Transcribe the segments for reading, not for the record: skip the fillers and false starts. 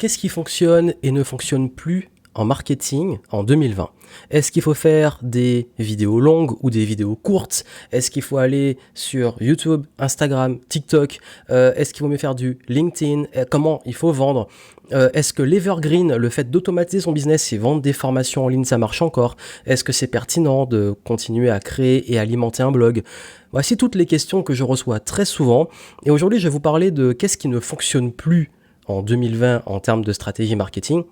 Qu'est-ce qui fonctionne et ne fonctionne plus en marketing en 2020? Est-ce qu'il faut faire des vidéos longues ou des vidéos courtes? Est-ce qu'il faut aller sur YouTube, Instagram, TikTok? Est-ce qu'il vaut mieux faire du LinkedIn? Comment il faut vendre? Est-ce que l'evergreen, le fait d'automatiser son business et vendre des formations en ligne, ça marche encore? Est-ce que c'est pertinent de continuer à créer et alimenter un blog? Voici toutes les questions que je reçois très souvent. Et aujourd'hui, je vais vous parler de qu'est-ce qui ne fonctionne plus en 2020 en termes de stratégie marketing.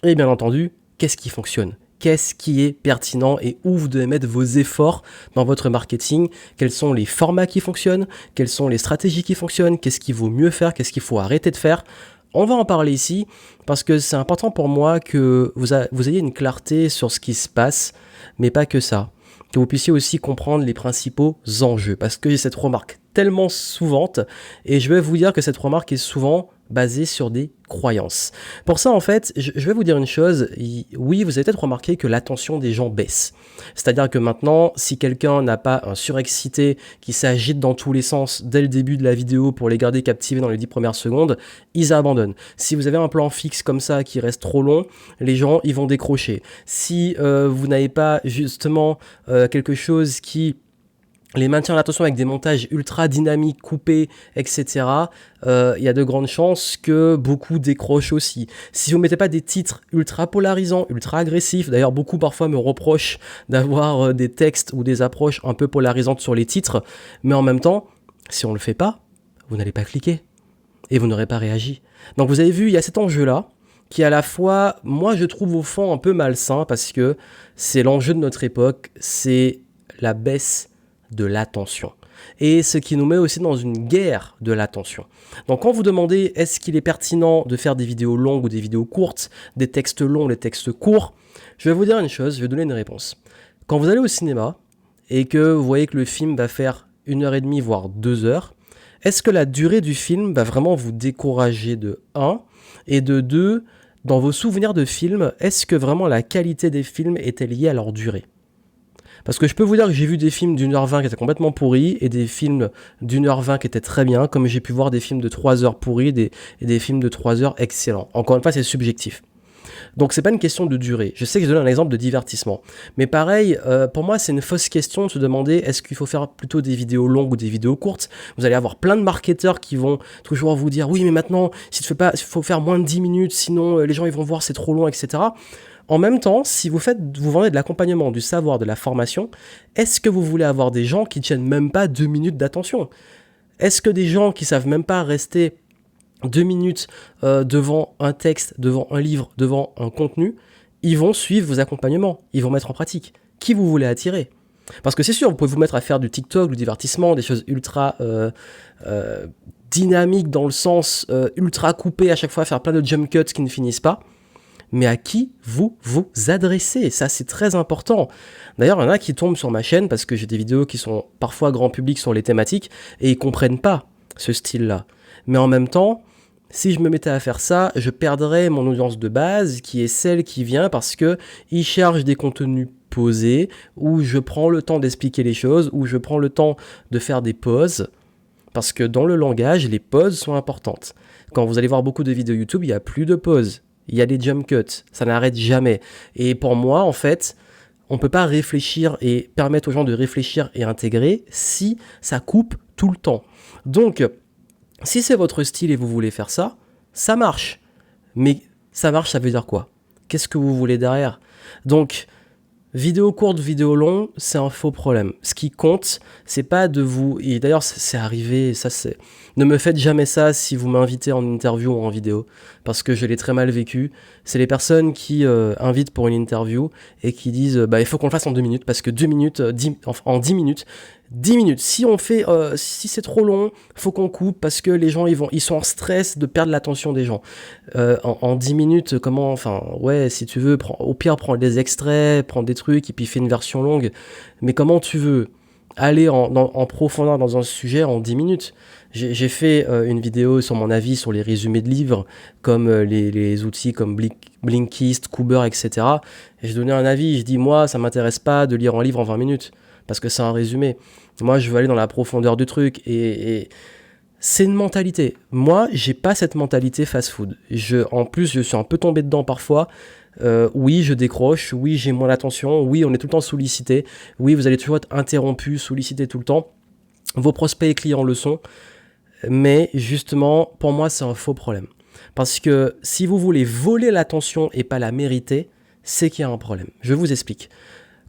Et bien entendu, qu'est-ce qui fonctionne? Qu'est-ce qui est pertinent et où vous devez mettre vos efforts dans votre marketing? Quels sont les formats qui fonctionnent? Quelles sont les stratégies qui fonctionnent? Qu'est-ce qu'il vaut mieux faire? Qu'est-ce qu'il faut arrêter de faire? On va en parler ici parce que c'est important pour moi que vous ayez une clarté sur ce qui se passe, mais pas que ça. Que vous puissiez aussi comprendre les principaux enjeux, parce que j'ai cette remarque tellement souvent, et je vais vous dire que cette remarque est souvent basée sur des croyances. Pour ça, en fait, je vais vous dire une chose. Oui, vous avez peut-être remarqué que l'attention des gens baisse. C'est-à-dire que maintenant, si quelqu'un n'a pas un surexcité qui s'agite dans tous les sens dès le début de la vidéo pour les garder captivés dans les 10 premières secondes, ils abandonnent. Si vous avez un plan fixe comme ça qui reste trop long, les gens, ils vont décrocher. Si vous n'avez pas justement quelque chose qui les maintient l'attention avec des montages ultra dynamiques, coupés, etc., il y a de grandes chances que beaucoup décrochent aussi. Si vous ne mettez pas des titres ultra polarisants, ultra agressifs, d'ailleurs beaucoup parfois me reprochent d'avoir des textes ou des approches un peu polarisantes sur les titres, mais en même temps, si on ne le fait pas, vous n'allez pas cliquer et vous n'aurez pas réagi. Donc vous avez vu, il y a cet enjeu-là qui à la fois, moi je trouve au fond un peu malsain parce que c'est l'enjeu de notre époque, c'est la baisse de l'attention. Et ce qui nous met aussi dans une guerre de l'attention. Donc quand vous demandez est-ce qu'il est pertinent de faire des vidéos longues ou des vidéos courtes, des textes longs ou des textes courts, je vais vous dire une chose, je vais donner une réponse. Quand vous allez au cinéma et que vous voyez que le film va faire 1h30 voire 2 heures, est-ce que la durée du film va vraiment vous décourager de 1 et de 2, dans vos souvenirs de films, est-ce que vraiment la qualité des films était liée à leur durée ? Parce que je peux vous dire que j'ai vu des films d'1h20 qui étaient complètement pourris et des films d'1h20 qui étaient très bien, comme j'ai pu voir des films de 3 heures pourris et des films de 3 heures excellents. Encore une fois, c'est subjectif. Donc c'est pas une question de durée. Je sais que je donne un exemple de divertissement. Mais pareil, pour moi, c'est une fausse question de se demander est-ce qu'il faut faire plutôt des vidéos longues ou des vidéos courtes. Vous allez avoir plein de marketeurs qui vont toujours vous dire oui, mais maintenant, si tu fais pas, il faut faire moins de 10 minutes, sinon les gens ils vont voir c'est trop long, etc. En même temps, si vous vendez de l'accompagnement, du savoir, de la formation, est-ce que vous voulez avoir des gens qui tiennent même pas 2 minutes d'attention? Est-ce que des gens qui savent même pas rester 2 minutes devant un texte, devant un livre, devant un contenu, ils vont suivre vos accompagnements, ils vont mettre en pratique? Qui vous voulez attirer? Parce que c'est sûr, vous pouvez vous mettre à faire du TikTok, du divertissement, des choses ultra dynamiques dans le sens ultra coupé à chaque fois, faire plein de jump cuts qui ne finissent pas. Mais à qui vous vous adressez? Ça, c'est très important. D'ailleurs, il y en a qui tombent sur ma chaîne parce que j'ai des vidéos qui sont parfois grand public sur les thématiques et ils comprennent pas ce style-là. Mais en même temps, si je me mettais à faire ça, je perdrais mon audience de base qui est celle qui vient parce que ils cherchent des contenus posés où je prends le temps d'expliquer les choses, où je prends le temps de faire des pauses. Parce que dans le langage, les pauses sont importantes. Quand vous allez voir beaucoup de vidéos YouTube, il n'y a plus de pauses. Il y a des jump cuts, ça n'arrête jamais. Et pour moi, en fait, on ne peut pas réfléchir et permettre aux gens de réfléchir et intégrer si ça coupe tout le temps. Donc, si c'est votre style et vous voulez faire ça, ça marche. Mais ça marche, ça veut dire quoi? Qu'est-ce que vous voulez derrière? Donc, vidéo courte, vidéo longue, c'est un faux problème. Ce qui compte, c'est pas de vous... Et d'ailleurs, c'est arrivé, ça c'est... Ne me faites jamais ça si vous m'invitez en interview ou en vidéo, parce que je l'ai très mal vécu. C'est les personnes qui invitent pour une interview et qui disent il faut qu'on le fasse en 2 minutes, parce que 2 minutes, en 10 minutes, 10 minutes. Si on fait, si c'est trop long, faut qu'on coupe parce que les gens ils sont en stress de perdre l'attention des gens. En 10 minutes, comment, enfin, ouais, si tu veux, au pire, prends des extraits, prends des trucs et puis fais une version longue. Mais comment tu veux aller en profondeur dans un sujet en 10 minutes? J'ai fait une vidéo sur mon avis sur les résumés de livres, comme les outils comme Blinkist, Kuber, etc. Et je donnais un avis, je dis, moi, ça m'intéresse pas de lire un livre en 20 minutes, parce que c'est un résumé. Moi, je veux aller dans la profondeur du truc. Et C'est une mentalité. Moi, j'ai pas cette mentalité fast-food. En plus, je suis un peu tombé dedans parfois. Oui, je décroche. Oui, j'ai moins d'attention. Oui, on est tout le temps sollicité. Oui, vous allez toujours être interrompu, sollicité tout le temps. Vos prospects et clients le sont. Mais justement, pour moi, c'est un faux problème. Parce que si vous voulez voler l'attention et pas la mériter, c'est qu'il y a un problème. Je vous explique.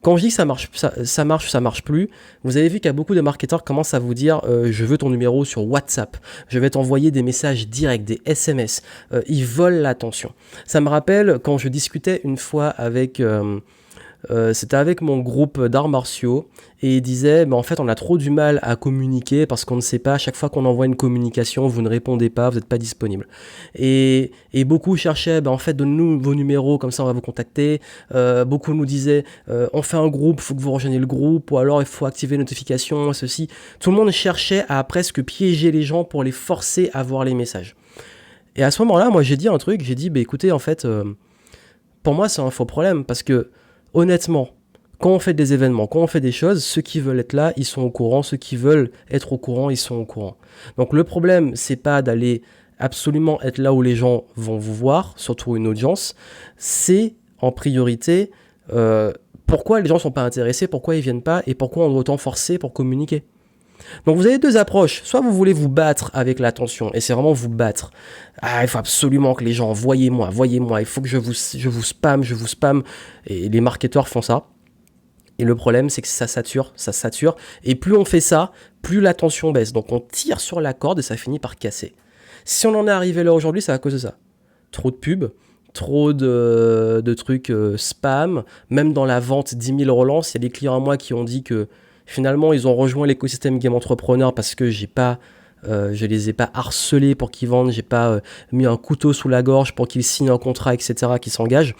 Quand je dis que ça marche plus, vous avez vu qu'il y a beaucoup de marketeurs qui commencent à vous dire je veux ton numéro sur WhatsApp, je vais t'envoyer des messages directs, des SMS. Ils volent l'attention. Ça me rappelle quand je discutais une fois avec c'était avec mon groupe d'arts martiaux et il disait en fait on a trop du mal à communiquer parce qu'on ne sait pas, à chaque fois qu'on envoie une communication vous ne répondez pas, vous n'êtes pas disponible et beaucoup cherchaient en fait donnez-nous vos numéros comme ça on va vous contacter. Beaucoup nous disaient on fait un groupe, il faut que vous rejoigniez le groupe ou alors il faut activer les notifications, ceci. Tout le monde cherchait à presque piéger les gens pour les forcer à voir les messages. Et à ce moment-là moi j'ai dit un truc, j'ai dit écoutez en fait pour moi c'est un faux problème parce que honnêtement, quand on fait des événements, quand on fait des choses, ceux qui veulent être là, ils sont au courant. Ceux qui veulent être au courant, ils sont au courant. Donc le problème, c'est pas d'aller absolument être là où les gens vont vous voir, surtout une audience. C'est en priorité pourquoi les gens sont pas intéressés, pourquoi ils viennent pas et pourquoi on doit autant forcer pour communiquer. Donc vous avez deux approches. Soit vous voulez vous battre avec l'attention, et c'est vraiment vous battre. Ah, il faut absolument que les gens, voyez-moi, il faut que je vous spam. Et les marketeurs font ça. Et le problème, c'est que ça sature. Et plus on fait ça, plus la tension baisse. Donc on tire sur la corde et ça finit par casser. Si on en est arrivé là aujourd'hui, c'est à cause de ça. Trop de pubs, trop de trucs spam. Même dans la vente, 10 000 relances, il y a des clients à moi qui ont dit que finalement, ils ont rejoint l'écosystème Game Entrepreneur parce que je les ai pas harcelés pour qu'ils vendent, j'ai pas mis un couteau sous la gorge pour qu'ils signent un contrat, etc., qu'ils s'engagent.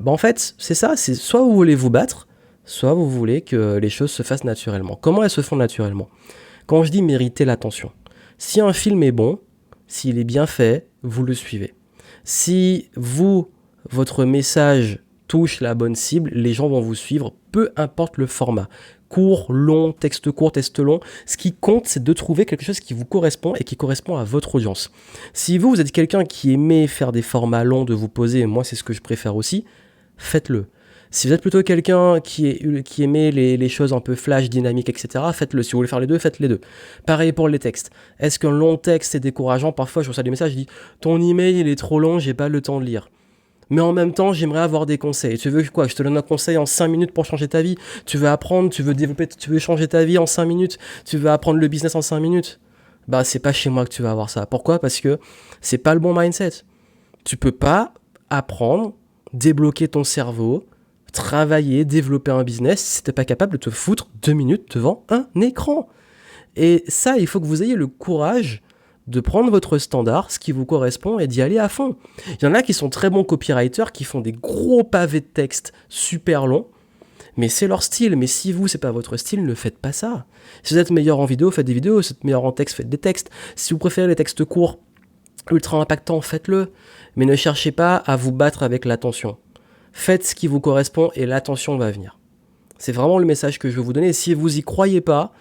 En fait, c'est ça, c'est soit vous voulez vous battre, soit vous voulez que les choses se fassent naturellement. Comment elles se font naturellement ? Quand je dis mériter l'attention, si un film est bon, s'il est bien fait, vous le suivez. Si votre message touche la bonne cible, les gens vont vous suivre, peu importe le format. Court, long, texte court, texte long. Ce qui compte, c'est de trouver quelque chose qui vous correspond et qui correspond à votre audience. Si vous êtes quelqu'un qui aimait faire des formats longs, de vous poser, et moi c'est ce que je préfère aussi, faites-le. Si vous êtes plutôt quelqu'un qui aimait les choses un peu flash, dynamiques, etc., faites-le. Si vous voulez faire les deux, faites les deux. Pareil pour les textes. Est-ce qu'un long texte est décourageant ? Parfois, je reçois des messages, je dis « Ton email, il est trop long, j'ai pas le temps de lire. » Mais en même temps, j'aimerais avoir des conseils. Tu veux quoi ? Je te donne un conseil en 5 minutes pour changer ta vie. Tu veux apprendre, tu veux développer, tu veux changer ta vie en 5 minutes. Tu veux apprendre le business en 5 minutes. C'est pas chez moi que tu vas avoir ça. Pourquoi ? Parce que c'est pas le bon mindset. Tu peux pas apprendre, débloquer ton cerveau, travailler, développer un business si t'es pas capable de te foutre 2 minutes devant un écran. Et ça, il faut que vous ayez le courage de prendre votre standard, ce qui vous correspond, et d'y aller à fond. Il y en a qui sont très bons copywriters, qui font des gros pavés de texte super longs, mais c'est leur style. Mais si vous, c'est pas votre style, ne faites pas ça. Si vous êtes meilleur en vidéo, faites des vidéos. Si vous êtes meilleur en texte, faites des textes. Si vous préférez les textes courts, ultra impactants, faites-le. Mais ne cherchez pas à vous battre avec l'attention. Faites ce qui vous correspond et l'attention va venir. C'est vraiment le message que je veux vous donner. Et si vous y croyez pas,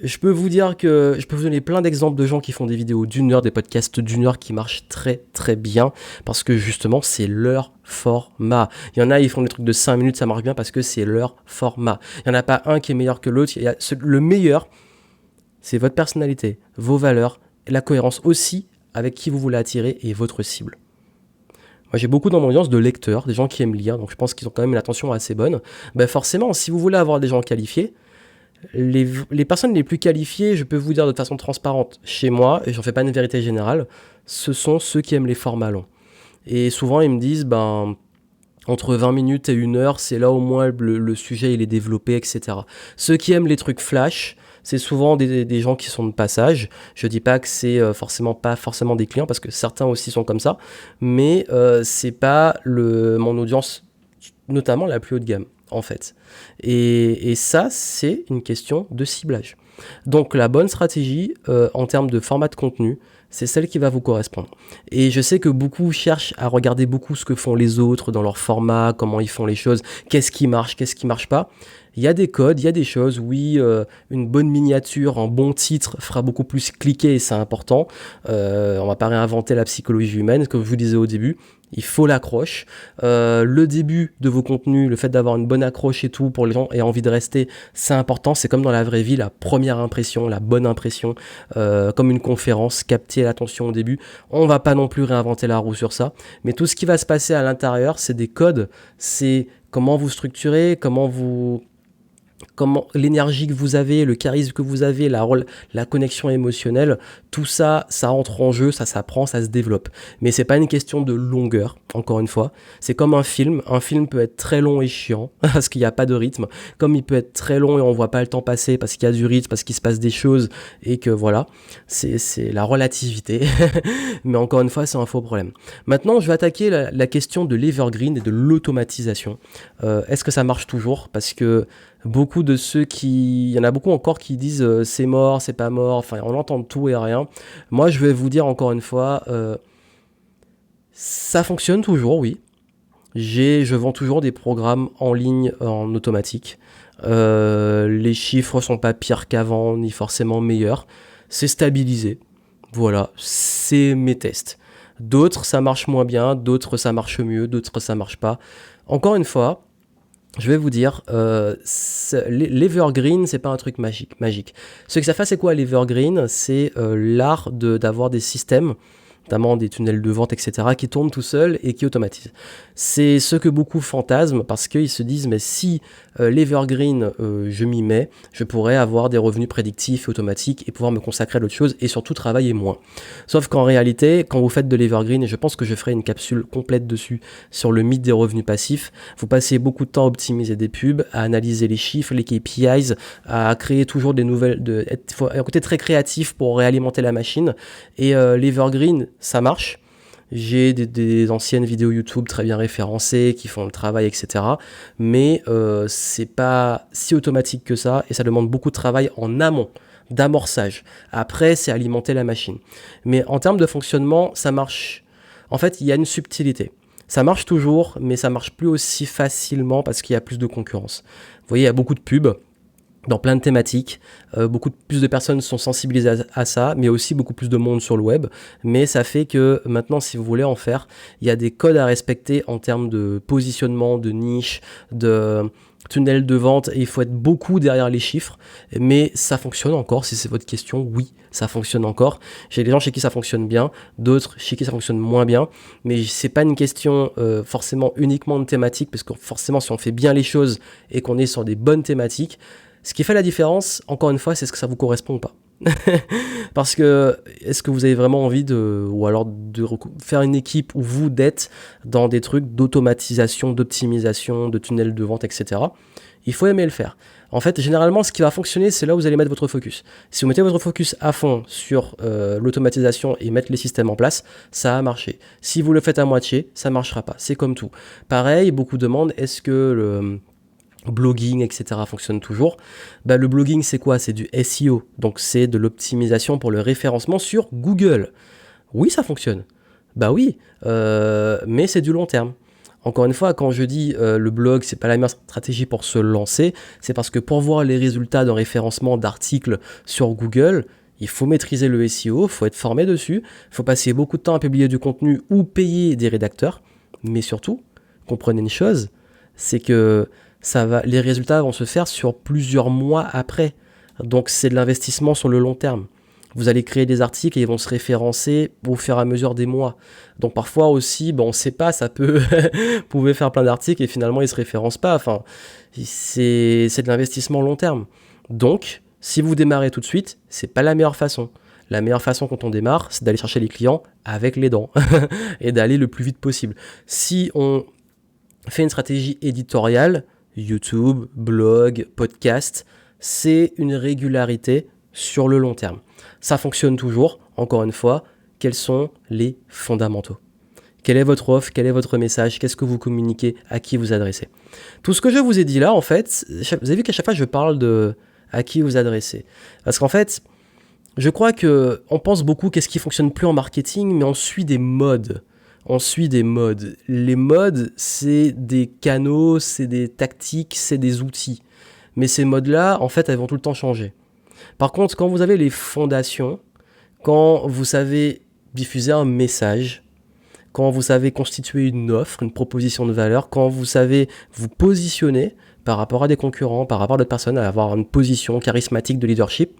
je peux vous dire que je peux vous donner plein d'exemples de gens qui font des vidéos d'1 heure, des podcasts d'1 heure qui marchent très très bien parce que justement c'est leur format. Il y en a, ils font des trucs de 5 minutes, ça marche bien parce que c'est leur format. Il n'y en a pas un qui est meilleur que l'autre. Le meilleur, c'est votre personnalité, vos valeurs, et la cohérence aussi avec qui vous voulez attirer et votre cible. Moi, j'ai beaucoup dans mon audience de lecteurs, des gens qui aiment lire, donc je pense qu'ils ont quand même une attention assez bonne. Forcément, si vous voulez avoir des gens qualifiés, les personnes les plus qualifiées, je peux vous dire de façon transparente, chez moi, et j'en fais pas une vérité générale, ce sont ceux qui aiment les formats longs. Et souvent, ils me disent, entre 20 minutes et 1 heure, c'est là au moins le sujet il est développé, etc. Ceux qui aiment les trucs flash, c'est souvent des gens qui sont de passage. Je dis pas que c'est pas forcément des clients, parce que certains aussi sont comme ça, mais c'est pas mon audience, notamment la plus haut de gamme, en fait. Et ça, c'est une question de ciblage. Donc la bonne stratégie en termes de format de contenu, c'est celle qui va vous correspondre. Et je sais que beaucoup cherchent à regarder beaucoup ce que font les autres dans leur format, comment ils font les choses, qu'est-ce qui marche pas. Il y a des codes, il y a des choses. Oui, une bonne miniature, un bon titre fera beaucoup plus cliquer et c'est important. On va pas réinventer la psychologie humaine, comme je vous disais au début. Il faut l'accroche. Le début de vos contenus, le fait d'avoir une bonne accroche et tout pour les gens et envie de rester, c'est important. C'est comme dans la vraie vie, la première impression, la bonne impression, comme une conférence, capter l'attention au début. On va pas non plus réinventer la roue sur ça. Mais tout ce qui va se passer à l'intérieur, c'est des codes, c'est comment vous structurez, comment l'énergie que vous avez, le charisme que vous avez, la connexion émotionnelle, tout ça, ça entre en jeu, ça s'apprend, ça se développe. Mais c'est pas une question de longueur, encore une fois. C'est comme un film. Un film peut être très long et chiant, parce qu'il n'y a pas de rythme. Comme il peut être très long et on voit pas le temps passer, parce qu'il y a du rythme, parce qu'il se passe des choses, et que voilà, c'est la relativité. Mais encore une fois, c'est un faux problème. Maintenant, je vais attaquer la question de l'evergreen et de l'automatisation. Est-ce que ça marche toujours? Parce que il y en a beaucoup encore qui disent c'est mort, c'est pas mort, enfin on entend tout et rien. Moi je vais vous dire encore une fois, ça fonctionne toujours, oui. Je vends toujours des programmes en ligne en automatique. Les chiffres sont pas pires qu'avant, ni forcément meilleurs. C'est stabilisé. Voilà, c'est mes tests. D'autres ça marche moins bien, d'autres ça marche mieux, d'autres ça marche pas. Encore une fois, je vais vous dire, l'Evergreen, c'est pas un truc magique. Ce que ça fait, c'est quoi l'Evergreen? C'est l'art d'avoir des systèmes, notamment des tunnels de vente, etc., qui tournent tout seuls et qui automatisent. C'est ce que beaucoup fantasment parce qu'ils se disent, mais si l'Evergreen, je m'y mets, je pourrais avoir des revenus prédictifs et automatiques et pouvoir me consacrer à d'autres choses et surtout travailler moins. Sauf qu'en réalité, quand vous faites de l'Evergreen, et je pense que je ferai une capsule complète dessus sur le mythe des revenus passifs, vous passez beaucoup de temps à optimiser des pubs, à analyser les chiffres, les KPIs, à créer toujours des nouvelles, il faut un côté très créatif pour réalimenter la machine. Et l'Evergreen, ça marche. J'ai des anciennes vidéos YouTube très bien référencées qui font le travail, etc. Mais c'est pas si automatique que ça et ça demande beaucoup de travail en amont, d'amorçage. Après, c'est alimenter la machine. Mais en termes de fonctionnement, ça marche. En fait, il y a une subtilité. Ça marche toujours, mais ça marche plus aussi facilement parce qu'il y a plus de concurrence. Vous voyez, il y a beaucoup de pubs dans plein de thématiques, beaucoup plus de personnes sont sensibilisées à ça, mais aussi beaucoup plus de monde sur le web, mais ça fait que maintenant, si vous voulez en faire, il y a des codes à respecter en termes de positionnement, de niche, de tunnel de vente, et il faut être beaucoup derrière les chiffres, mais ça fonctionne encore, si c'est votre question, oui, ça fonctionne encore. J'ai des gens chez qui ça fonctionne bien, d'autres chez qui ça fonctionne moins bien, mais c'est pas une question forcément uniquement de thématique, parce que forcément, si on fait bien les choses et qu'on est sur des bonnes thématiques, ce qui fait la différence, encore une fois, c'est ce que ça vous correspond ou pas. Parce que, est-ce que vous avez vraiment envie ou alors de faire une équipe où vous d'être dans des trucs d'automatisation, d'optimisation, de tunnels de vente, etc. Il faut aimer le faire. En fait, généralement, ce qui va fonctionner, c'est là où vous allez mettre votre focus. Si vous mettez votre focus à fond sur l'automatisation et mettre les systèmes en place, ça va marcher. Si vous le faites à moitié, ça ne marchera pas. C'est comme tout. Pareil, beaucoup demandent, est-ce que le blogging, etc. fonctionne toujours. Le blogging, c'est quoi? C'est du SEO, donc c'est de l'optimisation pour le référencement sur Google. Oui, ça fonctionne. Oui, mais c'est du long terme. Encore une fois, quand je dis le blog, c'est pas la meilleure stratégie pour se lancer, c'est parce que pour voir les résultats d'un référencement d'articles sur Google, il faut maîtriser le SEO, il faut être formé dessus, il faut passer beaucoup de temps à publier du contenu ou payer des rédacteurs, mais surtout, comprenez une chose, c'est que les résultats vont se faire sur plusieurs mois après. Donc c'est de l'investissement sur le long terme. Vous allez créer des articles et ils vont se référencer au fur et à mesure des mois. Donc parfois aussi, on ne sait pas, ça peut... Vous pouvez faire plein d'articles et finalement ils ne se référencent pas. Enfin, c'est de l'investissement long terme. Donc, si vous démarrez tout de suite, c'est pas la meilleure façon. La meilleure façon quand on démarre, c'est d'aller chercher les clients avec les dents et d'aller le plus vite possible. Si on fait une stratégie éditoriale, YouTube, blog, podcast, c'est une régularité sur le long terme. Ça fonctionne toujours, encore une fois, quels sont les fondamentaux? Quelle est votre offre? Quel est votre message? Qu'est-ce que vous communiquez? À qui vous adressez? Tout ce que je vous ai dit là, en fait, vous avez vu qu'à chaque fois je parle de à qui vous adressez. Parce qu'en fait, je crois qu'on pense beaucoup qu'est-ce qui fonctionne plus en marketing, mais on suit des modes. On suit des modes. Les modes, c'est des canaux, c'est des tactiques, c'est des outils. Mais ces modes-là, en fait, elles vont tout le temps changer. Par contre, quand vous avez les fondations, quand vous savez diffuser un message, quand vous savez constituer une offre, une proposition de valeur, quand vous savez vous positionner par rapport à des concurrents, par rapport à d'autres personnes, à avoir une position charismatique de leadership,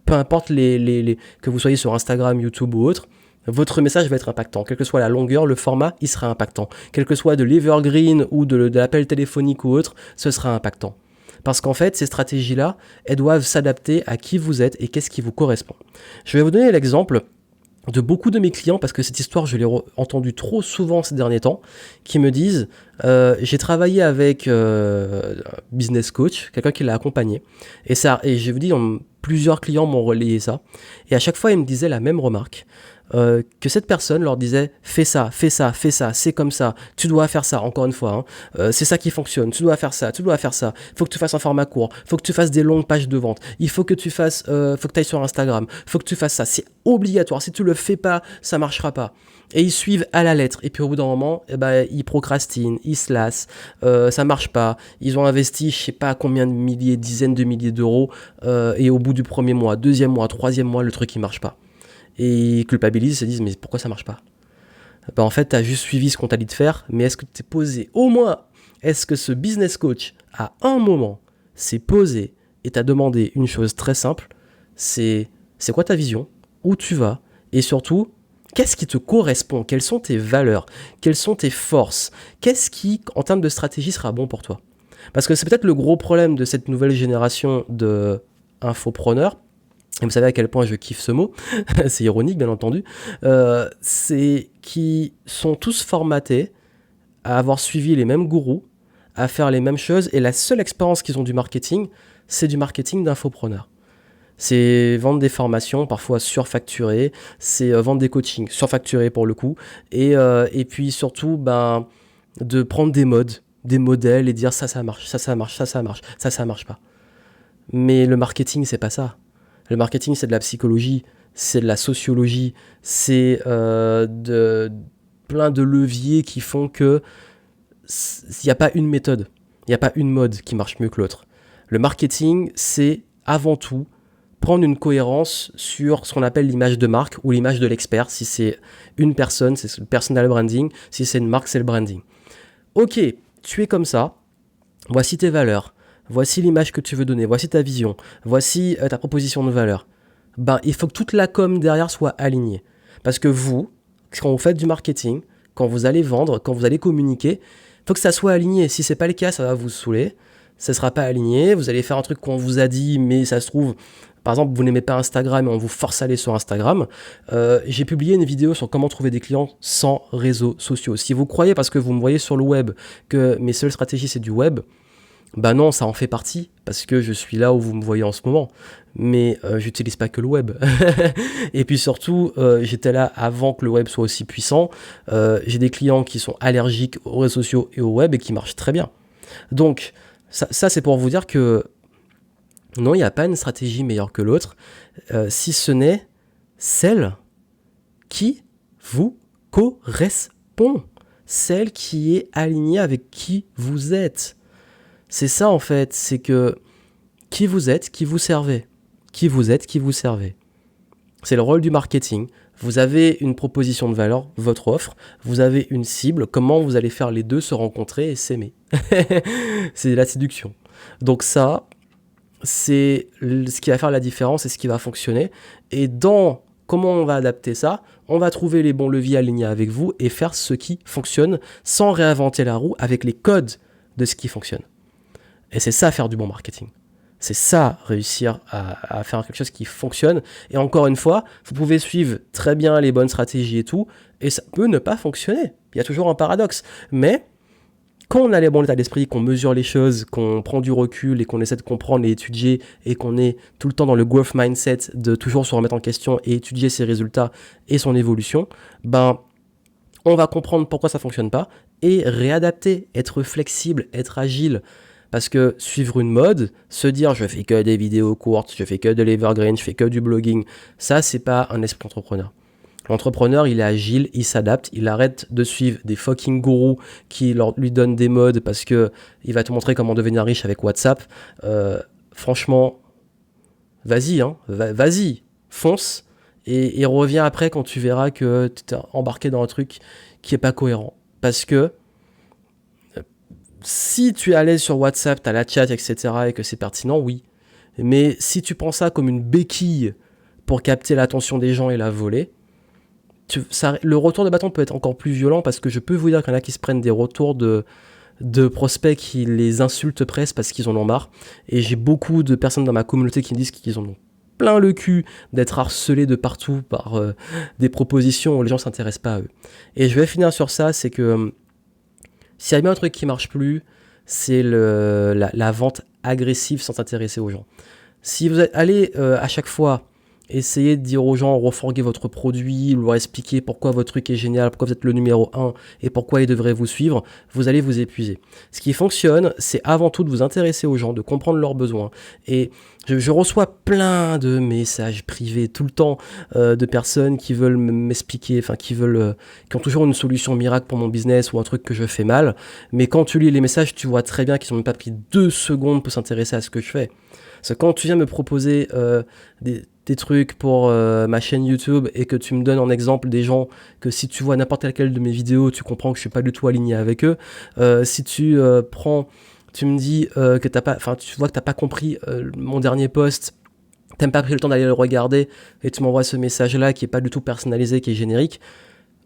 peu importe que vous soyez sur Instagram, YouTube ou autre, votre message va être impactant. Quelle que soit la longueur, le format, il sera impactant. Quel que soit de l'evergreen ou de l'appel téléphonique ou autre, ce sera impactant. Parce qu'en fait, ces stratégies-là, elles doivent s'adapter à qui vous êtes et qu'est-ce qui vous correspond. Je vais vous donner l'exemple de beaucoup de mes clients, parce que cette histoire, je l'ai entendue trop souvent ces derniers temps, qui me disent j'ai travaillé avec un business coach, quelqu'un qui l'a accompagné, et je vous dis, plusieurs clients m'ont relayé ça, et à chaque fois, ils me disaient la même remarque. Que cette personne leur disait fais ça, c'est comme ça, tu dois faire ça, encore une fois, c'est ça qui fonctionne, tu dois faire ça, faut que tu fasses un format court, faut que tu fasses des longues pages de vente, il faut que tu fasses, faut que tu ailles sur Instagram, faut que tu fasses ça, c'est obligatoire, si tu le fais pas, ça marchera pas. Et ils suivent à la lettre, et puis au bout d'un moment, ils procrastinent, ils se lassent, ça marche pas, ils ont investi je sais pas combien de milliers, dizaines de milliers d'euros, et au bout du premier mois, deuxième mois, troisième mois, le truc il marche pas. Et ils culpabilisent, ils se disent mais pourquoi ça marche pas? En fait, tu as juste suivi ce qu'on t'a dit de faire, mais est-ce que tu t'es posé au moins, est-ce que ce business coach, à un moment, s'est posé et t'a demandé une chose très simple, c'est quoi ta vision? Où tu vas? Et surtout, qu'est-ce qui te correspond? Quelles sont tes valeurs? Quelles sont tes forces? Qu'est-ce qui, en termes de stratégie, sera bon pour toi? Parce que c'est peut-être le gros problème de cette nouvelle génération d'infopreneurs. Et vous savez à quel point je kiffe ce mot, c'est ironique bien entendu, c'est qu'ils sont tous formatés à avoir suivi les mêmes gourous, à faire les mêmes choses, et la seule expérience qu'ils ont du marketing, c'est du marketing d'infopreneurs. C'est vendre des formations, parfois surfacturées, c'est vendre des coachings, surfacturés pour le coup, et puis surtout de prendre des modes, des modèles, et dire ça marche, ça marche, ça marche pas. Mais le marketing, c'est pas ça. Le marketing, c'est de la psychologie, c'est de la sociologie, c'est plein de leviers qui font que il n'y a pas une méthode, il n'y a pas une mode qui marche mieux que l'autre. Le marketing, c'est avant tout prendre une cohérence sur ce qu'on appelle l'image de marque ou l'image de l'expert. Si c'est une personne, c'est le personal branding. Si c'est une marque, c'est le branding. Ok, tu es comme ça, voici tes valeurs. Voici l'image que tu veux donner, voici ta vision, voici ta proposition de valeur. Il faut que toute la com derrière soit alignée. Parce que vous, quand vous faites du marketing, quand vous allez vendre, quand vous allez communiquer, il faut que ça soit aligné. Si ce n'est pas le cas, ça va vous saouler. Ça ne sera pas aligné. Vous allez faire un truc qu'on vous a dit, mais ça se trouve, par exemple, vous n'aimez pas Instagram et on vous force à aller sur Instagram. J'ai publié une vidéo sur comment trouver des clients sans réseaux sociaux. Si vous croyez, parce que vous me voyez sur le web, que mes seules stratégies, c'est du web, non, ça en fait partie, parce que je suis là où vous me voyez en ce moment, mais j'utilise pas que le web. Et puis surtout, j'étais là avant que le web soit aussi puissant. J'ai des clients qui sont allergiques aux réseaux sociaux et au web et qui marchent très bien. Donc, ça c'est pour vous dire que non, il n'y a pas une stratégie meilleure que l'autre, si ce n'est celle qui vous correspond, celle qui est alignée avec qui vous êtes. C'est ça en fait, c'est que qui vous êtes, qui vous servez. Qui vous êtes, qui vous servez. C'est le rôle du marketing. Vous avez une proposition de valeur, votre offre, vous avez une cible, comment vous allez faire les deux se rencontrer et s'aimer. C'est la séduction. Donc ça, c'est ce qui va faire la différence et ce qui va fonctionner. Et dans comment on va adapter ça, on va trouver les bons leviers alignés avec vous et faire ce qui fonctionne sans réinventer la roue avec les codes de ce qui fonctionne. Et c'est ça, faire du bon marketing. C'est ça, réussir à faire quelque chose qui fonctionne. Et encore une fois, vous pouvez suivre très bien les bonnes stratégies et tout, et ça peut ne pas fonctionner. Il y a toujours un paradoxe. Mais quand on a les bons états d'esprit, qu'on mesure les choses, qu'on prend du recul et qu'on essaie de comprendre et étudier, et qu'on est tout le temps dans le growth mindset de toujours se remettre en question et étudier ses résultats et son évolution, on va comprendre pourquoi ça ne fonctionne pas et réadapter, être flexible, être agile. Parce que suivre une mode, se dire je fais que des vidéos courtes, je fais que de l'evergreen, je fais que du blogging, ça c'est pas un esprit entrepreneur. L'entrepreneur, il est agile, il s'adapte, il arrête de suivre des fucking gourous qui lui donnent des modes parce que il va te montrer comment devenir riche avec WhatsApp. Franchement, vas-y, hein, vas-y, fonce et reviens après quand tu verras que tu es embarqué dans un truc qui est pas cohérent. Parce que si tu es à l'aise sur WhatsApp, tu as la chat, etc. et que c'est pertinent, oui. Mais si tu prends ça comme une béquille pour capter l'attention des gens et la voler, le retour de bâton peut être encore plus violent parce que je peux vous dire qu'il y en a qui se prennent des retours de prospects qui les insultent presque parce qu'ils en ont marre. Et j'ai beaucoup de personnes dans ma communauté qui me disent qu'ils en ont plein le cul d'être harcelés de partout par des propositions où les gens ne s'intéressent pas à eux. Et je vais finir sur ça, c'est que s'il y a bien un truc qui marche plus, c'est la vente agressive sans s'intéresser aux gens. Si vous allez à chaque fois essayer de dire aux gens, refourguer votre produit, leur expliquer pourquoi votre truc est génial, pourquoi vous êtes le numéro 1 et pourquoi ils devraient vous suivre, vous allez vous épuiser. Ce qui fonctionne, c'est avant tout de vous intéresser aux gens, de comprendre leurs besoins. Et je reçois plein de messages privés tout le temps de personnes qui veulent m'expliquer, enfin qui ont toujours une solution miracle pour mon business ou un truc que je fais mal. Mais quand tu lis les messages, tu vois très bien qu'ils n'ont même pas pris 2 secondes pour s'intéresser à ce que je fais. Parce que quand tu viens me proposer des trucs pour ma chaîne YouTube et que tu me donnes en exemple des gens que si tu vois n'importe laquelle de mes vidéos, tu comprends que je suis pas du tout aligné avec eux. Si tu tu me dis que tu vois que t'as pas compris mon dernier post, t'as même pas pris le temps d'aller le regarder et tu m'envoies ce message-là qui est pas du tout personnalisé, qui est générique.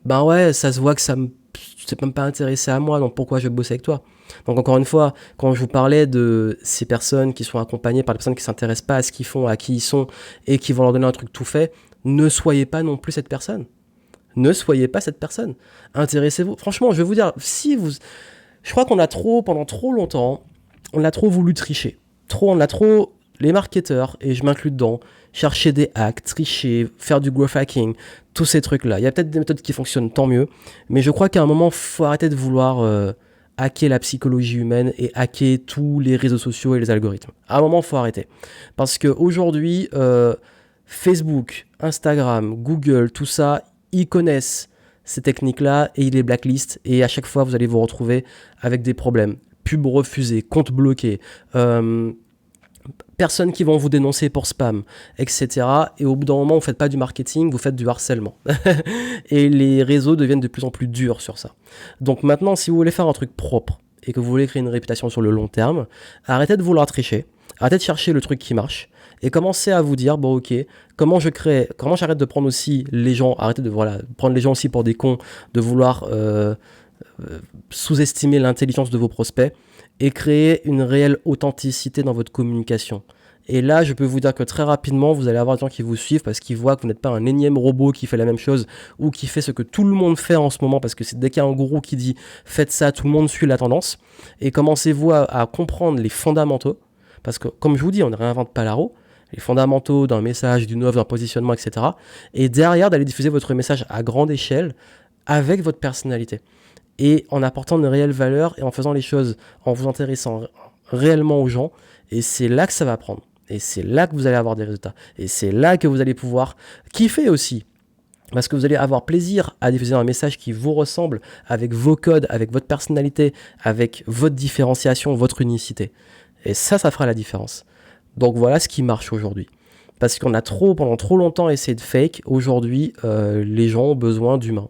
Ben ouais, ça se voit que c'est même pas intéressé à moi, donc pourquoi je bosse avec toi? Donc encore une fois, quand je vous parlais de ces personnes qui sont accompagnées par des personnes qui s'intéressent pas à ce qu'ils font, à qui ils sont, et qui vont leur donner un truc tout fait, ne soyez pas non plus cette personne. Ne soyez pas cette personne. Intéressez-vous. Franchement, je vais vous dire, je crois qu'on a pendant trop longtemps, on a trop voulu tricher. Les marketeurs, et je m'inclus dedans, chercher des hacks, tricher, faire du growth hacking, tous ces trucs-là. Il y a peut-être des méthodes qui fonctionnent, tant mieux, mais je crois qu'à un moment, il faut arrêter de vouloir hacker la psychologie humaine et hacker tous les réseaux sociaux et les algorithmes. À un moment, il faut arrêter. Parce qu'aujourd'hui, Facebook, Instagram, Google, tout ça, ils connaissent ces techniques-là et ils les blacklistent. Et à chaque fois, vous allez vous retrouver avec des problèmes. Pub refusée, compte bloqué, personnes qui vont vous dénoncer pour spam, etc. Et au bout d'un moment, vous ne faites pas du marketing, vous faites du harcèlement. Et les réseaux deviennent de plus en plus durs sur ça. Donc maintenant, si vous voulez faire un truc propre et que vous voulez créer une réputation sur le long terme, arrêtez de vouloir tricher, arrêtez de chercher le truc qui marche et commencez à vous dire, bon ok, comment j'arrête de prendre aussi les gens, arrêtez de prendre les gens aussi pour des cons, de vouloir sous-estimer l'intelligence de vos prospects et créer une réelle authenticité dans votre communication. Et là, je peux vous dire que très rapidement, vous allez avoir des gens qui vous suivent parce qu'ils voient que vous n'êtes pas un énième robot qui fait la même chose ou qui fait ce que tout le monde fait en ce moment, parce que c'est dès qu'il y a un gourou qui dit « faites ça », tout le monde suit la tendance. Et commencez-vous à comprendre les fondamentaux, parce que comme je vous dis, on ne réinvente pas la roue, les fondamentaux d'un message, d'une offre, d'un positionnement, etc. Et derrière, d'aller diffuser votre message à grande échelle avec votre personnalité. Et en apportant une réelle valeur et en faisant les choses, en vous intéressant réellement aux gens. Et c'est là que ça va prendre. Et c'est là que vous allez avoir des résultats. Et c'est là que vous allez pouvoir kiffer aussi. Parce que vous allez avoir plaisir à diffuser un message qui vous ressemble avec vos codes, avec votre personnalité, avec votre différenciation, votre unicité. Et ça fera la différence. Donc voilà ce qui marche aujourd'hui. Parce qu'on a pendant trop longtemps essayé de fake. Aujourd'hui, les gens ont besoin d'humains.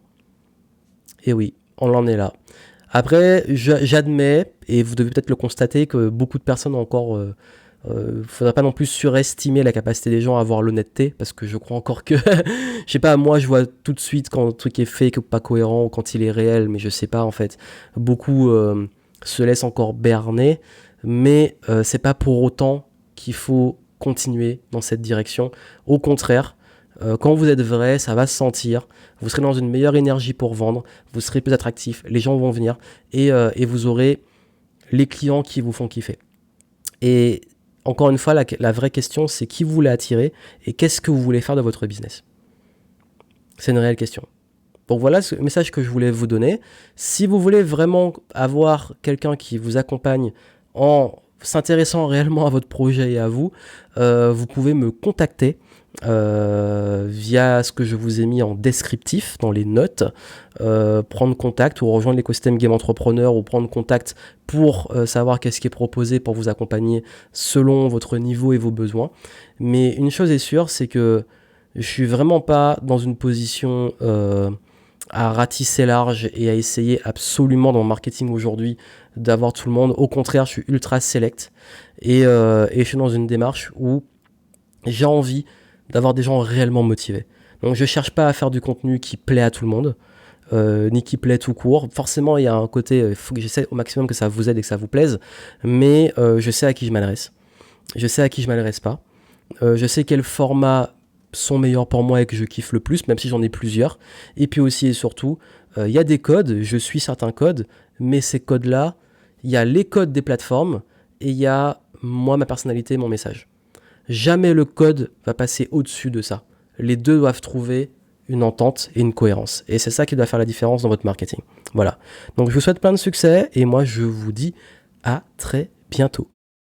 Et oui, on en est là. Après, j'admets, et vous devez peut-être le constater, que beaucoup de personnes ont encore... faudrait pas non plus surestimer la capacité des gens à avoir l'honnêteté, parce que je crois encore que... je sais pas, moi je vois tout de suite quand le truc est fake ou pas cohérent, ou quand il est réel, mais je sais pas en fait. Beaucoup se laissent encore berner, mais c'est pas pour autant qu'il faut continuer dans cette direction. Au contraire, quand vous êtes vrai, ça va se sentir, vous serez dans une meilleure énergie pour vendre, vous serez plus attractif, les gens vont venir et vous aurez les clients qui vous font kiffer. Et encore une fois, la vraie question, c'est qui vous voulez attirer et qu'est-ce que vous voulez faire de votre business. C'est une réelle question. Donc voilà le message que je voulais vous donner. Si vous voulez vraiment avoir quelqu'un qui vous accompagne en s'intéressant réellement à votre projet et à vous, vous pouvez me contacter. via ce que je vous ai mis en descriptif dans les notes, prendre contact ou rejoindre l'écosystème Game Entrepreneur ou prendre contact pour savoir qu'est-ce qui est proposé pour vous accompagner selon votre niveau et vos besoins. Mais une chose est sûre, c'est que je suis vraiment pas dans une position à ratisser large et à essayer absolument dans le marketing aujourd'hui d'avoir tout le monde. Au contraire, je suis ultra select et je suis dans une démarche où j'ai envie d'avoir des gens réellement motivés. Donc je cherche pas à faire du contenu qui plaît à tout le monde, ni qui plaît tout court. Forcément, il y a un côté, il faut que j'essaie au maximum que ça vous aide et que ça vous plaise, mais je sais à qui je m'adresse. Je sais à qui je m'adresse pas. Je sais quels formats sont meilleurs pour moi et que je kiffe le plus, même si j'en ai plusieurs. Et puis aussi et surtout, il y a des codes, je suis certains codes, mais ces codes-là, il y a les codes des plateformes et il y a moi, ma personnalité, mon message. Jamais le code va passer au-dessus de ça. Les deux doivent trouver une entente et une cohérence. Et c'est ça qui doit faire la différence dans votre marketing. Voilà. Donc je vous souhaite plein de succès et moi je vous dis à très bientôt.